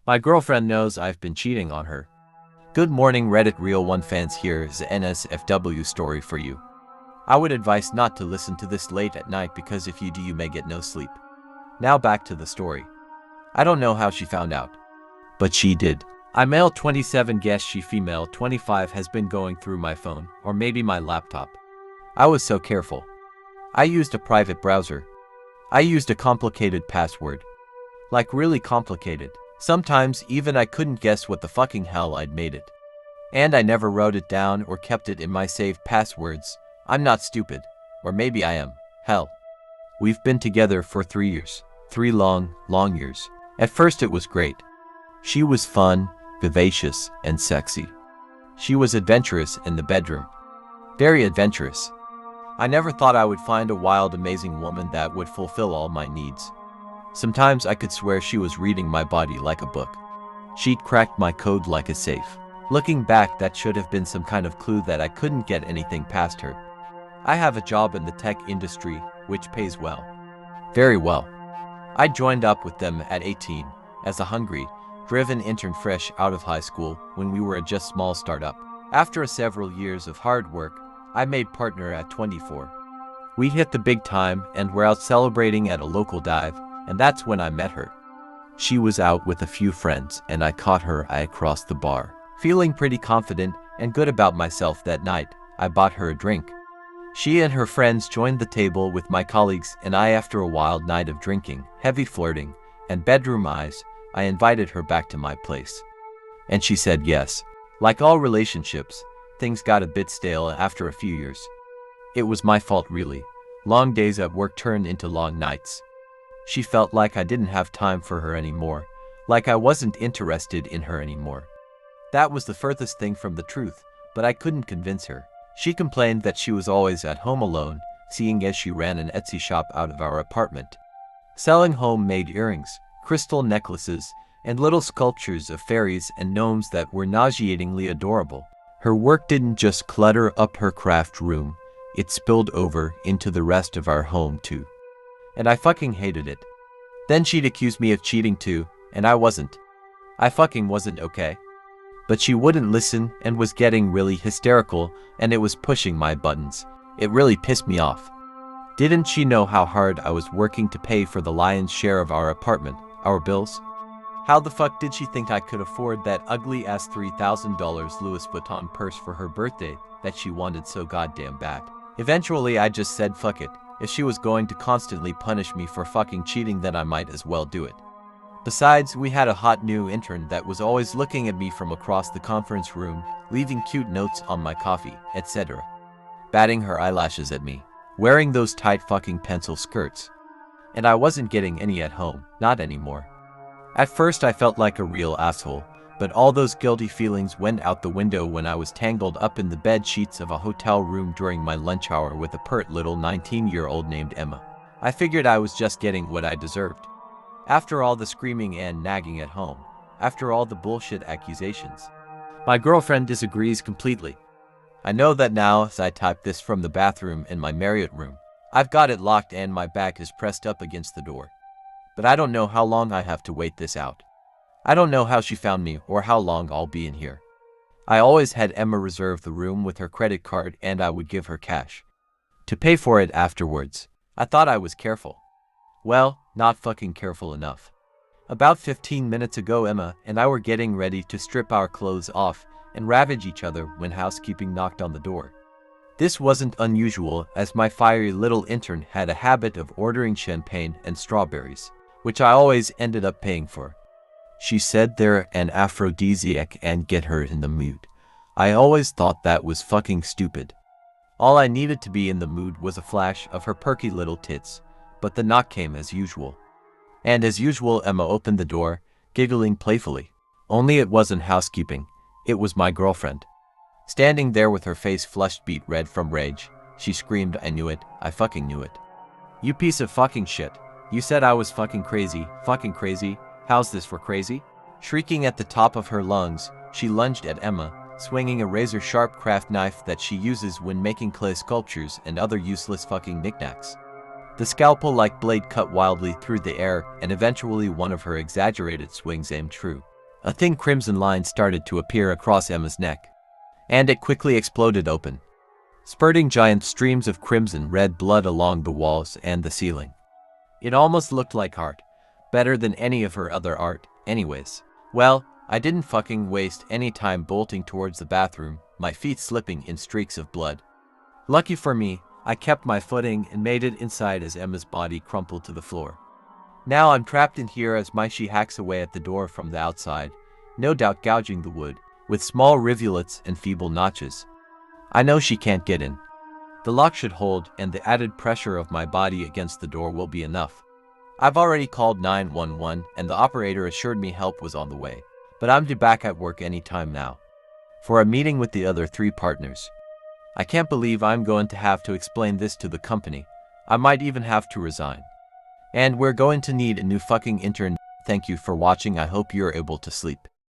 My girlfriend knows I've been cheating on her. Good morning Reddit Real 1 fans, here is the NSFW story for you. I would advise not to listen to this late at night because if you do you may get no sleep. Now back to the story. I don't know how she found out. But she did. I male 27 guess she female 25 has been going through my phone, or maybe my laptop. I was so careful. I used a private browser. I used a complicated password. Like really complicated. Sometimes even I couldn't guess what the fucking hell I'd made it. And I never wrote it down or kept it in my saved passwords. I'm not stupid. Or maybe I am. Hell. We've been together for 3 years. 3 long, long years. At first it was great. She was fun, vivacious, and sexy. She was adventurous in the bedroom. Very adventurous. I never thought I would find a wild, amazing woman that would fulfill all my needs. Sometimes I could swear she was reading my body like a book. She'd cracked my code like a safe. Looking back, that should have been some kind of clue that I couldn't get anything past her. I have a job in the tech industry, which pays well. Very well. I joined up with them at 18, as a hungry, driven intern fresh out of high school when we were a just small startup. After several years of hard work, I made partner at 24. We hit the big time and were out celebrating at a local dive, and that's when I met her. She was out with a few friends and I caught her eye across the bar. Feeling pretty confident and good about myself that night, I bought her a drink. She and her friends joined the table with my colleagues, and after a wild night of drinking, heavy flirting, and bedroom eyes, I invited her back to my place. And she said yes. Like all relationships, things got a bit stale after a few years. It was my fault really. Long days at work turned into long nights. She felt like I didn't have time for her anymore, like I wasn't interested in her anymore. That was the furthest thing from the truth, but I couldn't convince her. She complained that she was always at home alone, seeing as she ran an Etsy shop out of our apartment, selling homemade earrings, crystal necklaces, and little sculptures of fairies and gnomes that were nauseatingly adorable. Her work didn't just clutter up her craft room, it spilled over into the rest of our home too. And I fucking hated it. Then she'd accuse me of cheating too, and I wasn't. I fucking wasn't, okay? But she wouldn't listen and was getting really hysterical, and it was pushing my buttons. It really pissed me off. Didn't she know how hard I was working to pay for the lion's share of our apartment, our bills? How the fuck did she think I could afford that ugly-ass $3,000 Louis Vuitton purse for her birthday that she wanted so goddamn bad? Eventually I just said fuck it. If she was going to constantly punish me for fucking cheating, then I might as well do it. Besides, we had a hot new intern that was always looking at me from across the conference room, leaving cute notes on my coffee, etc. Batting her eyelashes at me, wearing those tight fucking pencil skirts. And I wasn't getting any at home, not anymore. At first I felt like a real asshole, but all those guilty feelings went out the window when I was tangled up in the bed sheets of a hotel room during my lunch hour with a pert little 19-year-old named Emma. I figured I was just getting what I deserved. After all the screaming and nagging at home, after all the bullshit accusations. My girlfriend disagrees completely. I know that now as I type this from the bathroom in my Marriott room. I've got it locked and my back is pressed up against the door. But I don't know how long I have to wait this out. I don't know how she found me or how long I'll be in here. I always had Emma reserve the room with her credit card and I would give her cash to pay for it afterwards. I thought I was careful. Well, not fucking careful enough. About 15 minutes ago, Emma and I were getting ready to strip our clothes off and ravage each other when housekeeping knocked on the door. This wasn't unusual, as my fiery little intern had a habit of ordering champagne and strawberries, which I always ended up paying for. She said they're an aphrodisiac and get her in the mood. I always thought that was fucking stupid. All I needed to be in the mood was a flash of her perky little tits, but the knock came as usual. And as usual, Emma opened the door, giggling playfully. Only it wasn't housekeeping, it was my girlfriend. Standing there with her face flushed beet red from rage, she screamed, "I knew it, I fucking knew it. You piece of fucking shit. You said I was fucking crazy, how's this for crazy?" Shrieking at the top of her lungs, she lunged at Emma, swinging a razor-sharp craft knife that she uses when making clay sculptures and other useless fucking knickknacks. The scalpel-like blade cut wildly through the air, and eventually one of her exaggerated swings aimed true A thin crimson line started to appear across Emma's neck, and it quickly exploded open, spurting giant streams of crimson red blood along the walls and the ceiling. It almost looked like art, better than any of her other art, anyways. Well, I didn't fucking waste any time bolting towards the bathroom, my feet slipping in streaks of blood. Lucky for me, I kept my footing and made it inside as Emma's body crumpled to the floor. Now I'm trapped in here as she hacks away at the door from the outside, no doubt gouging the wood, with small rivulets and feeble notches. I know she can't get in. The lock should hold, and the added pressure of my body against the door will be enough. I've already called 911, and the operator assured me help was on the way, but I'm due back at work any time now, for a meeting with the other 3 partners. I can't believe I'm going to have to explain this to the company. I might even have to resign. And we're going to need a new fucking intern. Thank you for watching. I hope you're able to sleep.